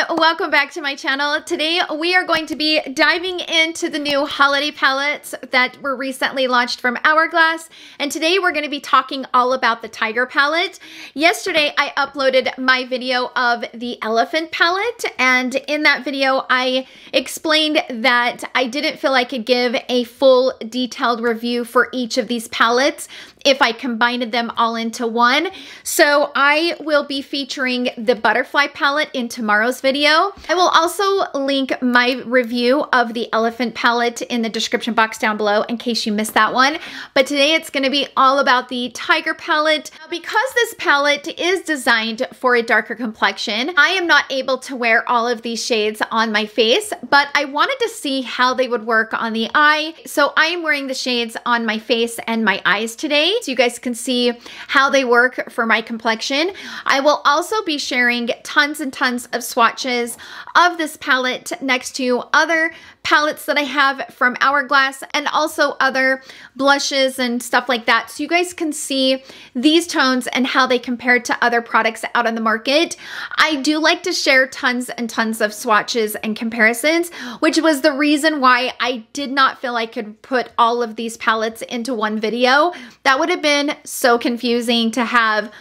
welcome back to my channel. Today we are going to be diving into the new holiday palettes that were recently launched from Hourglass, and today we're going to be talking all about the Tiger palette. Yesterday I uploaded my video of the Elephant palette, and in that video I explained that I didn't feel I could give a full detailed review for each of these palettes if I combined them all into one. So I will be featuring the Butterfly palette in tomorrow's video. I will also link my review of the Elephant palette in the description box down below in case you missed that one. But today it's going to be all about the Tiger palette. Now, because this palette is designed for a darker complexion, I am not able to wear all of these shades on my face, but I wanted to see how they would work on the eye. So I am wearing the shades on my face and my eyes today, so you guys can see how they work for my complexion. I will also be sharing tons and tons of swatches of this palette next to other palettes that I have from Hourglass and also other blushes and stuff like that, so you guys can see these tones and how they compare to other products out on the market. I do like to share tons and tons of swatches and comparisons, which was the reason why I did not feel I could put all of these palettes into one video. That would have been so confusing to have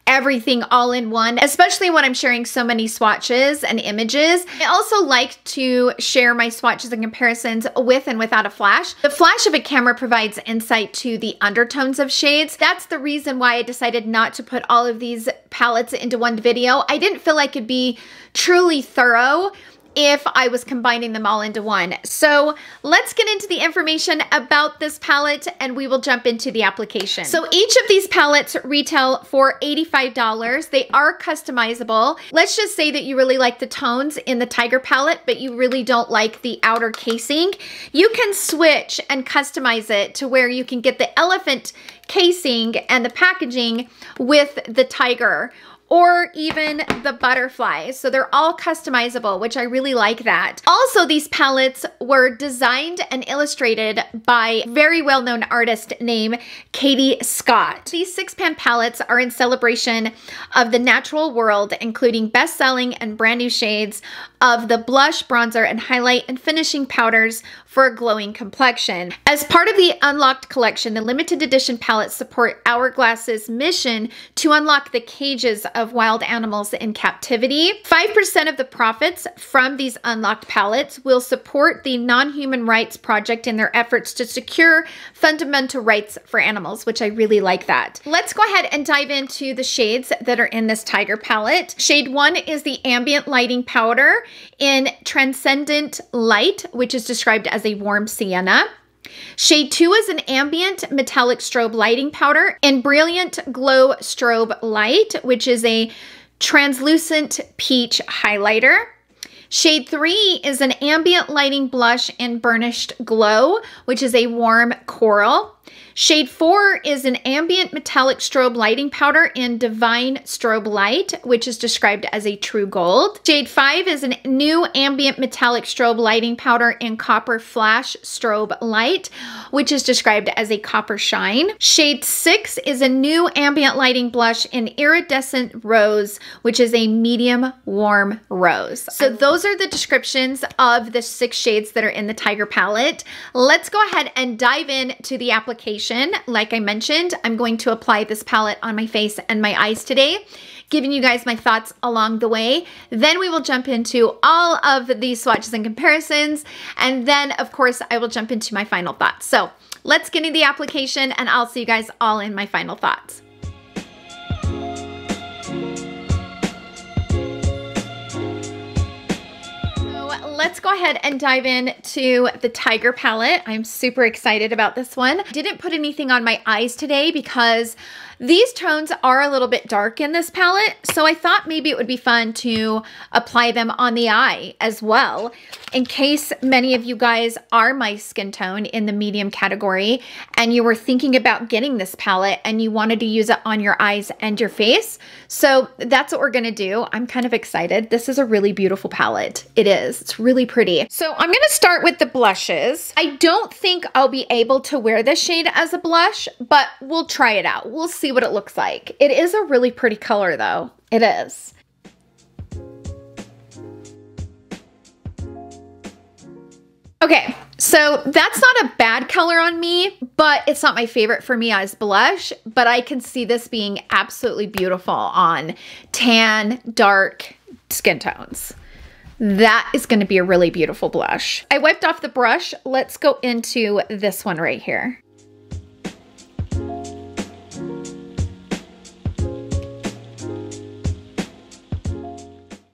everything all in one, especially when I'm sharing so many swatches and images. I also like to share my swatches and comparisons with and without a flash. The flash of a camera provides insight to the undertones of shades. That's the reason why I decided not to put all of these palettes into one video. I didn't feel I could be truly thorough if I was combining them all into one. So let's get into the information about this palette and we will jump into the application. So each of these palettes retail for $85. They are customizable. Let's just say that you really like the tones in the Tiger palette, but you really don't like the outer casing. You can switch and customize it to where you can get the Elephant casing and the packaging with the Tiger, or even the Butterfly. So they're all customizable, which I really like that. Also, these palettes were designed and illustrated by very well-known artist named Katie Scott. These 6-pan palettes are in celebration of the natural world, including best-selling and brand new shades of the blush, bronzer, and highlight and finishing powders for a glowing complexion. As part of the Unlocked collection, the limited edition palettes support Hourglass's mission to unlock the cages of wild animals in captivity. 5% of the profits from these Unlocked palettes will support the Non-Human Rights Project in their efforts to secure fundamental rights for animals, which I really like that. Let's go ahead and dive into the shades that are in this Tiger palette. Shade 1 is the Ambient Lighting Powder in Transcendent Light, which is described as a warm sienna. Shade 2 is an Ambient Metallic Strobe Lighting Powder in Brilliant Glow Strobe Light, which is a translucent peach highlighter. Shade 3 is an Ambient Lighting Blush in Burnished Glow, which is a warm coral. Shade 4 is an Ambient Metallic Strobe Lighting Powder in Divine Strobe Light, which is described as a true gold. Shade 5 is a new Ambient Metallic Strobe Lighting Powder in Copper Flash Strobe Light, which is described as a copper shine. Shade 6 is a new Ambient Lighting Blush in Iridescent Rose, which is a medium warm rose. So those are the descriptions of the 6 shades that are in the Tiger palette. Let's go ahead and dive into the application. Like I mentioned, I'm going to apply this palette on my face and my eyes today, giving you guys my thoughts along the way. Then we will jump into all of these swatches and comparisons, and then of course I will jump into my final thoughts. So let's get into the application and I'll see you guys all in my final thoughts. Let's go ahead and dive into the Tiger palette. I'm super excited about this one. I didn't put anything on my eyes today because these tones are a little bit dark in this palette, so I thought maybe it would be fun to apply them on the eye as well, in case many of you guys are my skin tone in the medium category and you were thinking about getting this palette and you wanted to use it on your eyes and your face. So that's what we're gonna do. I'm kind of excited. This is a really beautiful palette. It is. It's really pretty. So I'm gonna start with the blushes. I don't think I'll be able to wear this shade as a blush, but we'll try it out. We'll see what it looks like. It is a really pretty color though. It is. Okay, so that's not a bad color on me, but it's not my favorite for me as blush, but I can see this being absolutely beautiful on tan, dark skin tones. That is going to be a really beautiful blush. I wiped off the brush. Let's go into this one right here.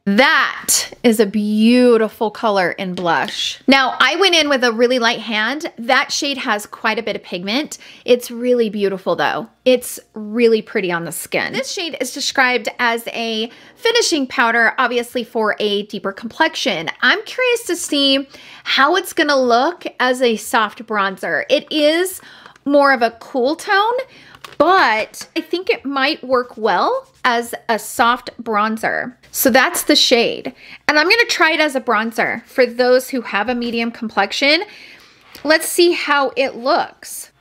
That is a beautiful color in blush. Now, I went in with a really light hand. That shade has quite a bit of pigment. It's really beautiful though. It's really pretty on the skin. This shade is described as a finishing powder, obviously for a deeper complexion. I'm curious to see how it's gonna look as a soft bronzer. It is more of a cool tone, but I think it might work well as a soft bronzer. So that's the shade. And I'm gonna try it as a bronzer for those who have a medium complexion. Let's see how it looks.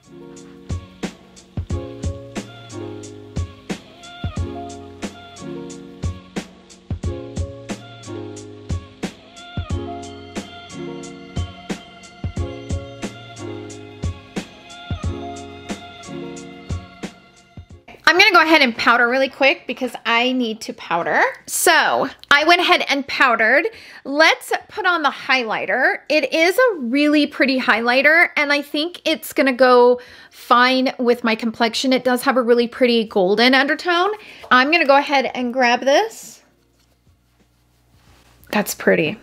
I'm gonna go ahead and powder really quick because I need to powder. So I went ahead and powdered. Let's put on the highlighter. It is a really pretty highlighter and I think it's gonna go fine with my complexion. It does have a really pretty golden undertone. I'm gonna go ahead and grab this. That's pretty.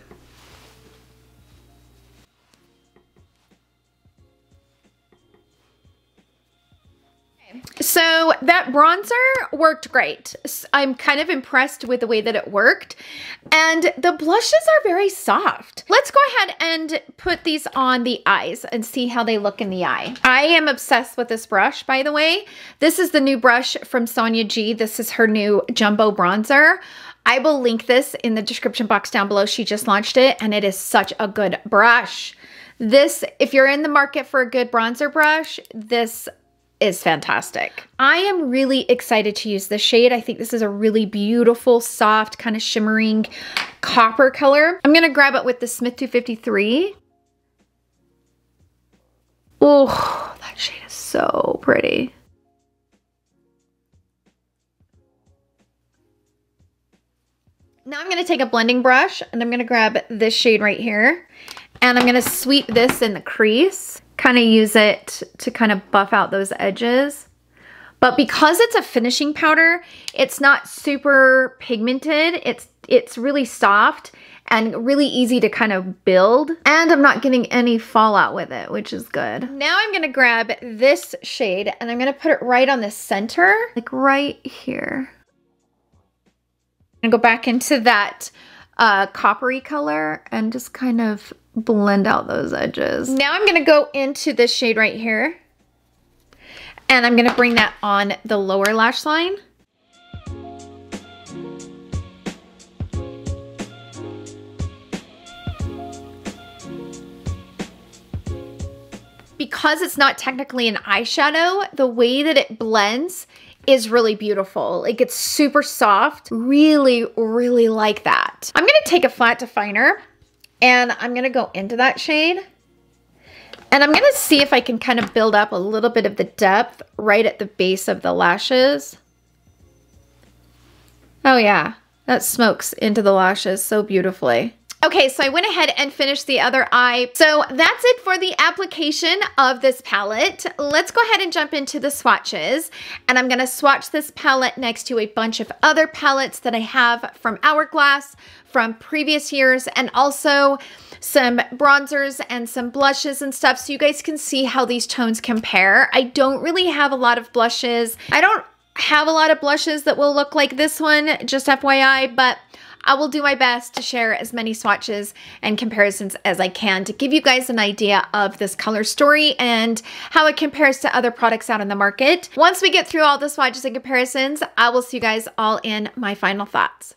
So that bronzer worked great. I'm kind of impressed with the way that it worked. And the blushes are very soft. Let's go ahead and put these on the eyes and see how they look in the eye. I am obsessed with this brush, by the way. This is the new brush from Sonia G. This is her new jumbo bronzer. I will link this in the description box down below. She just launched it and it is such a good brush. This, if you're in the market for a good bronzer brush, this is fantastic. I am really excited to use this shade. I think this is a really beautiful, soft, kind of shimmering copper color. I'm gonna grab it with the Smith 253. Oh, that shade is so pretty. Now I'm gonna take a blending brush and I'm gonna grab this shade right here and I'm gonna sweep this in the crease. Kind of use it to kind of buff out those edges. But because it's a finishing powder, it's not super pigmented. It's really soft and really easy to kind of build. And I'm not getting any fallout with it, which is good. Now I'm gonna grab this shade and I'm gonna put it right on the center, like right here. I'm gonna go back into that coppery color and just kind of blend out those edges. Now I'm gonna go into this shade right here and I'm gonna bring that on the lower lash line. Because it's not technically an eyeshadow, the way that it blends is really beautiful. Like it's super soft. Really, really like that. I'm gonna take a flat definer and I'm gonna go into that shade and I'm gonna see if I can kind of build up a little bit of the depth right at the base of the lashes. Oh yeah, that smokes into the lashes so beautifully. Okay, so I went ahead and finished the other eye. So that's it for the application of this palette. Let's go ahead and jump into the swatches. And I'm gonna swatch this palette next to a bunch of other palettes that I have from Hourglass from previous years, and also some bronzers and some blushes and stuff so you guys can see how these tones compare. I don't really have a lot of blushes. I don't have a lot of blushes that will look like this one, just FYI, but I will do my best to share as many swatches and comparisons as I can to give you guys an idea of this color story and how it compares to other products out in the market. Once we get through all the swatches and comparisons, I will see you guys all in my final thoughts.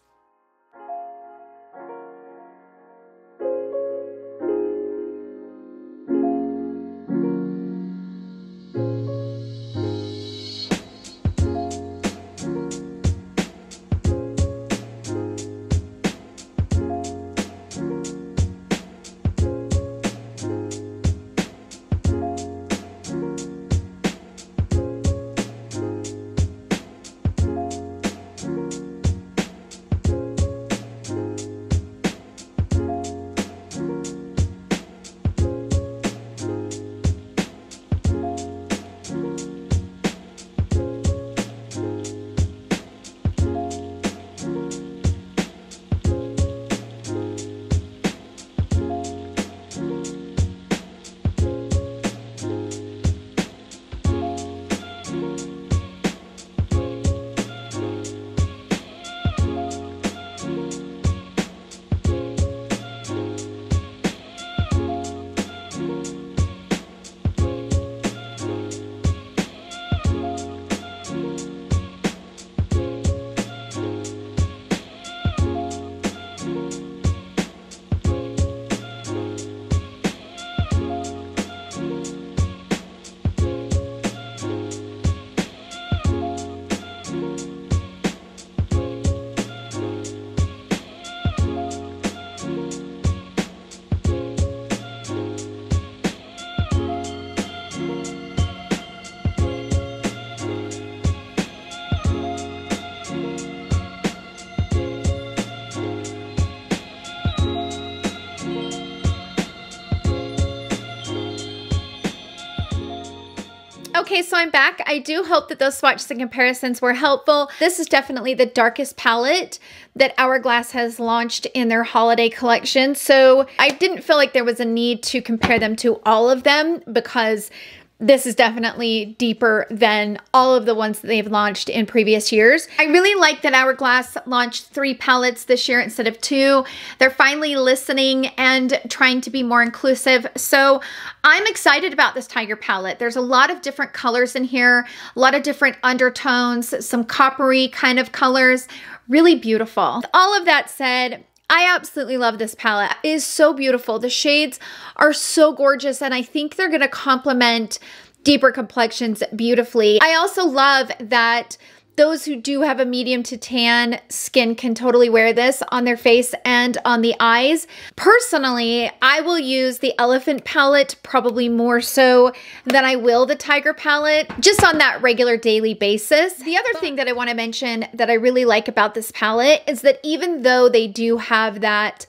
Okay, so I'm back. I do hope that those swatches and comparisons were helpful. This is definitely the darkest palette that Hourglass has launched in their holiday collection. So I didn't feel like there was a need to compare them to all of them because this is definitely deeper than all of the ones that they've launched in previous years. I really like that Hourglass launched 3 palettes this year instead of 2. They're finally listening and trying to be more inclusive. So I'm excited about this Tiger palette. There's a lot of different colors in here, a lot of different undertones, some coppery kind of colors, really beautiful. All of that said, I absolutely love this palette. It is so beautiful. The shades are so gorgeous, and I think they're gonna complement deeper complexions beautifully. I also love that those who do have a medium to tan skin can totally wear this on their face and on the eyes. Personally, I will use the Elephant palette probably more so than I will the Tiger palette, just on that regular daily basis. The other thing that I want to mention that I really like about this palette is that even though they do have that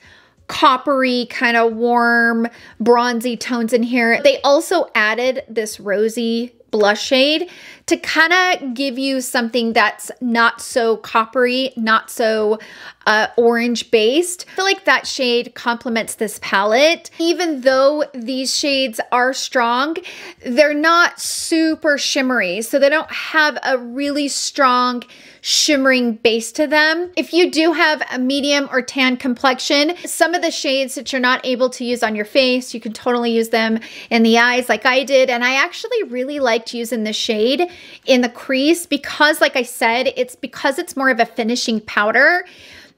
coppery kind of warm bronzy tones in here, they also added this rosy blush shade to kind of give you something that's not so coppery, not so orange based. I feel like that shade complements this palette. Even though these shades are strong, they're not super shimmery, so they don't have a really strong shimmering base to them. If you do have a medium or tan complexion, some of the shades that you're not able to use on your face, you can totally use them in the eyes like I did. And I actually really liked using the shade in the crease because, like I said, it's more of a finishing powder.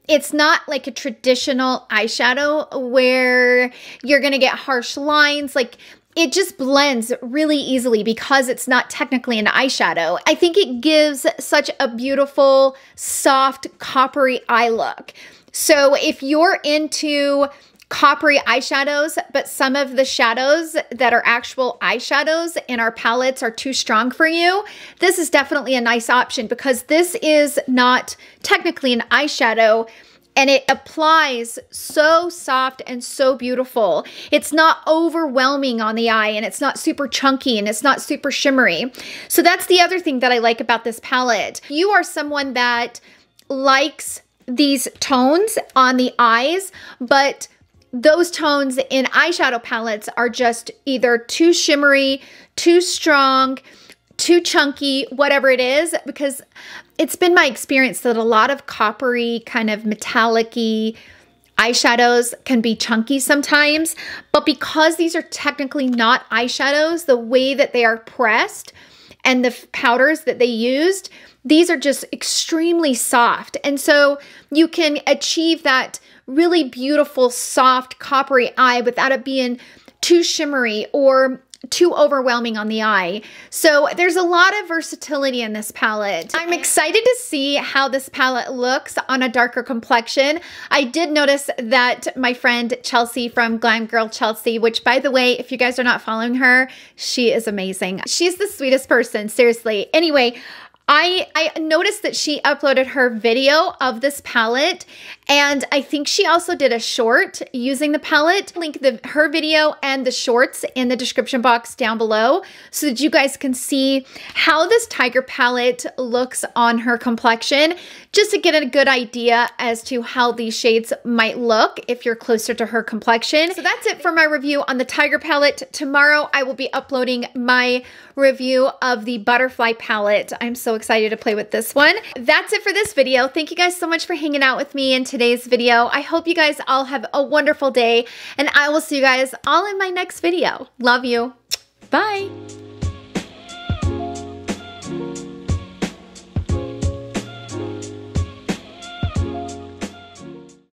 It's not like a traditional eyeshadow where you're gonna get harsh lines. Like, it just blends really easily because it's not technically an eyeshadow. I think it gives such a beautiful, soft, coppery eye look. So if you're into coppery eyeshadows, but some of the shadows that are actual eyeshadows in our palettes are too strong for you, this is definitely a nice option because this is not technically an eyeshadow, and it applies so soft and so beautiful. It's not overwhelming on the eye, and it's not super chunky, and it's not super shimmery. So that's the other thing that I like about this palette. If you are someone that likes these tones on the eyes, but those tones in eyeshadow palettes are just either too shimmery, too strong, too chunky, whatever it is, because it's been my experience that a lot of coppery, kind of metallic-y eyeshadows can be chunky sometimes, but because these are technically not eyeshadows, the way that they are pressed and the powders that they used, these are just extremely soft. And so you can achieve that really beautiful, soft, coppery eye without it being too shimmery or too overwhelming on the eye. So there's a lot of versatility in this palette. I'm excited to see how this palette looks on a darker complexion. I did notice that my friend Chelsea from Glam Girl Chelsea, which by the way, if you guys are not following her, she is amazing. She's the sweetest person, seriously. Anyway, I noticed that she uploaded her video of this palette, and I think she also did a short using the palette. Link her video and the shorts in the description box down below so that you guys can see how this Tiger palette looks on her complexion, just to get a good idea as to how these shades might look if you're closer to her complexion. So that's it for my review on the Tiger palette. Tomorrow I will be uploading my review of the Butterfly palette. I'm so excited to play with this one. That's it for this video. Thank you guys so much for hanging out with me in today's video. I hope you guys all have a wonderful day, and I will see you guys all in my next video. Love you. Bye.